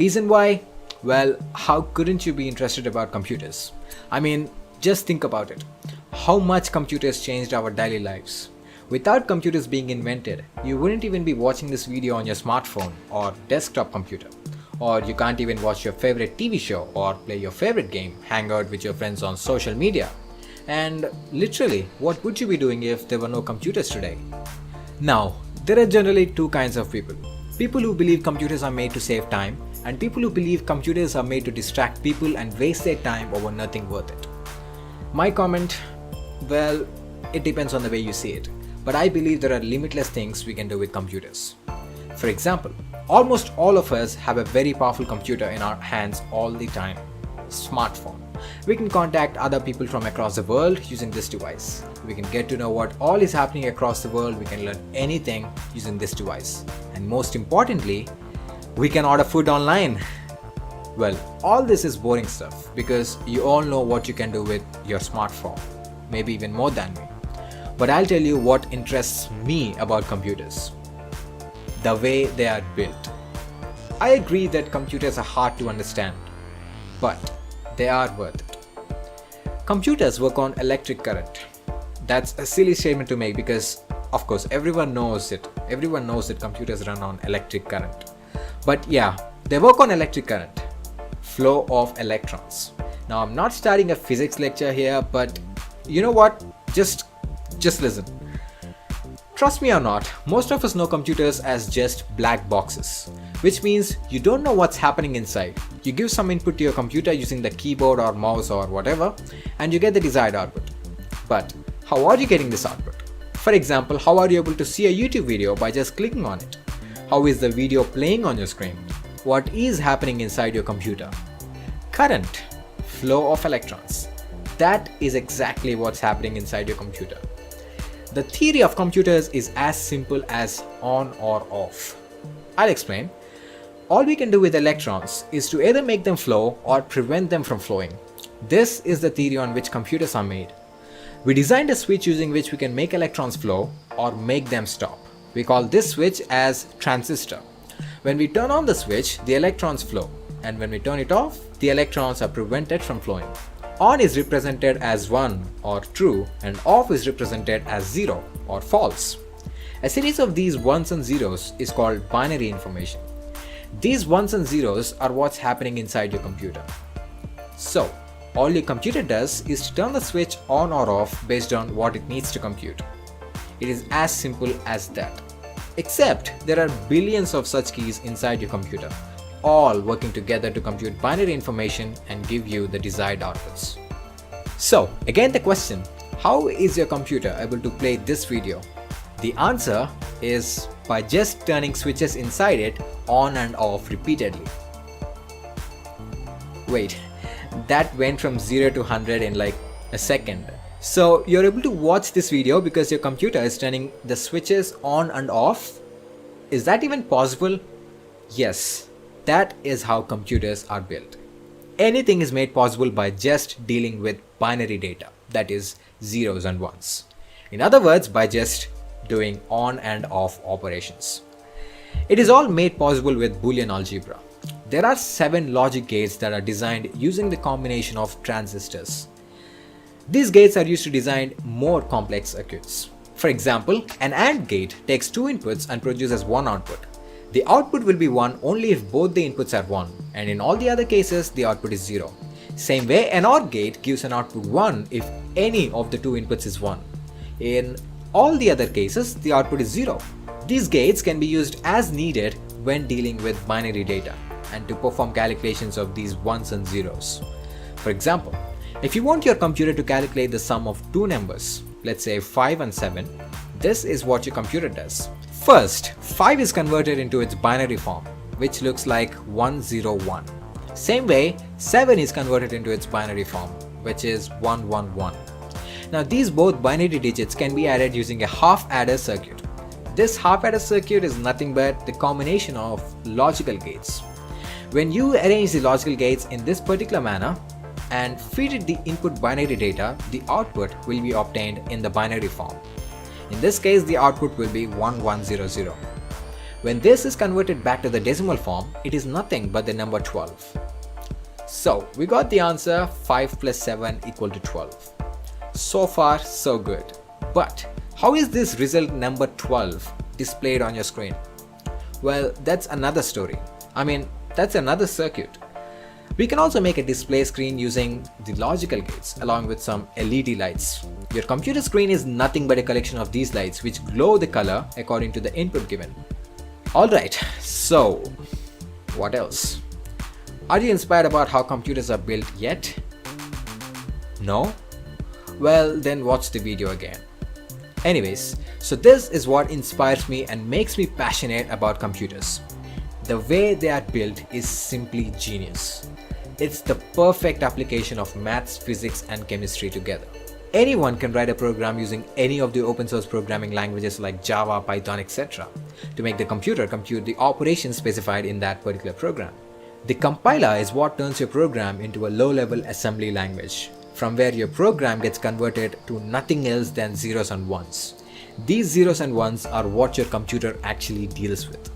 Reason why? Well, how couldn't you be interested about computers? I mean, just think about it. How much computers changed our daily lives. Without computers being invented, you wouldn't even be watching this video on your smartphone or desktop computer. Or you can't even watch your favorite TV show or play your favorite game, hang out with your friends on social media. And literally, what would you be doing if there were no computers today? Now, there are generally two kinds of people. People who believe computers are made to save time, and people who believe computers are made to distract people and waste their time over nothing worth it. My comment? Well, it depends on the way you see it, but I believe there are limitless things we can do with computers. For example, almost all of us have a very powerful computer in our hands all the time. Smartphone. We can contact other people from across the world using this device. We can get to know what all is happening across the world. We can learn anything using this device. And most importantly, we can order food online. Well, all this is boring stuff because you all know what you can do with your smartphone, maybe even more than me. But I'll tell you what interests me about computers. The way they are built. I agree that computers are hard to understand, but they are worth it. Computers work on electric current. That's a silly statement to make because, of course, everyone knows it. Everyone knows that computers run on electric current. But yeah, they work on electric current. Flow of electrons. Now, I'm not starting a physics lecture here, but you know what? Just listen. Trust me or not, most of us know computers as just black boxes, which means you don't know what's happening inside. You give some input to your computer using the keyboard or mouse or whatever, and you get the desired output. But how are you getting this output? For example, how are you able to see a YouTube video by just clicking on it? How is the video playing on your screen? What is happening inside your computer? Current, flow of electrons. That is exactly what's happening inside your computer. The theory of computers is as simple as on or off. I'll explain. All we can do with electrons is to either make them flow or prevent them from flowing. This is the theory on which computers are made. We designed a switch using which we can make electrons flow or make them stop. We call this switch as transistor. When we turn on the switch, the electrons flow, and when we turn it off, the electrons are prevented from flowing. On is represented as 1 or true and off is represented as 0 or false. A series of these ones and zeros is called binary information. These ones and zeros are what's happening inside your computer. So, all your computer does is to turn the switch on or off based on what it needs to compute. It is as simple as that. Except there are billions of such keys inside your computer, all working together to compute binary information and give you the desired outputs. So, again the question, how is your computer able to play this video? The answer is by just turning switches inside it on and off repeatedly. Wait, that went from 0 to 100 in like a second. So, you're able to watch this video because your computer is turning the switches on and off? Is that even possible? Yes. That is how computers are built. Anything is made possible by just dealing with binary data, that is zeros and ones. In other words, by just doing on and off operations. It is all made possible with Boolean algebra. There are 7 logic gates that are designed using the combination of transistors. These gates are used to design more complex circuits. For example, an AND gate takes 2 inputs and produces 1 output. The output will be 1 only if both the inputs are 1, and in all the other cases, the output is 0. Same way, an OR gate gives an output 1 if any of the 2 inputs is 1. In all the other cases, the output is 0. These gates can be used as needed when dealing with binary data and to perform calculations of these ones and zeros. For example, if you want your computer to calculate the sum of 2 numbers, let's say 5 and 7, this is what your computer does. First, 5 is converted into its binary form, which looks like 101. Same way, 7 is converted into its binary form, which is 111. Now these both binary digits can be added using a half adder circuit. This half adder circuit is nothing but the combination of logical gates. When you arrange the logical gates in this particular manner and feed it the input binary data, the output will be obtained in the binary form. In this case, the output will be 1100. When this is converted back to the decimal form, it is nothing but the number 12. So we got the answer 5 plus 7 equal to 12. So far so good. But how is this result number 12 displayed on your screen? Well, that's another story. That's another circuit. We can also make a display screen using the logical gates along with some LED lights. Your computer screen is nothing but a collection of these lights which glow the color according to the input given. Alright, so what else? Are you inspired about how computers are built yet? No? Well, then watch the video again. Anyways, so this is what inspires me and makes me passionate about computers. The way they are built is simply genius. It's the perfect application of maths, physics and chemistry together. Anyone can write a program using any of the open source programming languages like Java, Python, etc. to make the computer compute the operations specified in that particular program. The compiler is what turns your program into a low-level assembly language, from where your program gets converted to nothing else than zeros and ones. These zeros and ones are what your computer actually deals with.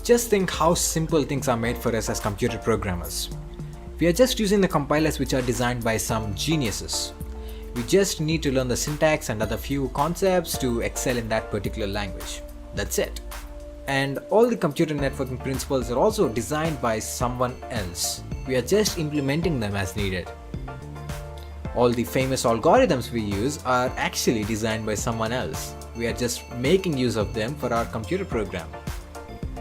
Just think how simple things are made for us as computer programmers. We are just using the compilers which are designed by some geniuses. We just need to learn the syntax and other few concepts to excel in that particular language. That's it. And all the computer networking principles are also designed by someone else. We are just implementing them as needed. All the famous algorithms we use are actually designed by someone else. We are just making use of them for our computer program.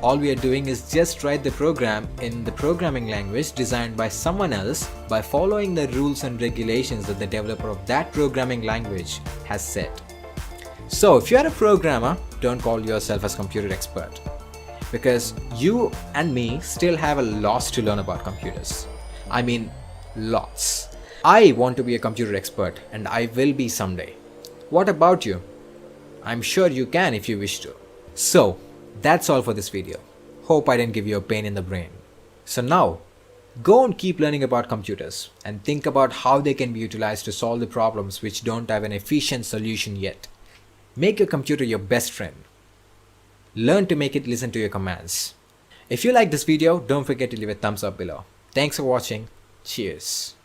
All we are doing is just write the program in the programming language designed by someone else by following the rules and regulations that the developer of that programming language has set. So if you are a programmer, don't call yourself as computer expert, because you and me still have a lot to learn about computers. Lots. I want to be a computer expert and I will be someday. What about you? I'm sure you can if you wish to. So that's all for this video. Hope I didn't give you a pain in the brain. So now, go and keep learning about computers and think about how they can be utilized to solve the problems which don't have an efficient solution yet. Make your computer your best friend. Learn to make it listen to your commands. If you like this video, don't forget to leave a thumbs up below. Thanks for watching. Cheers.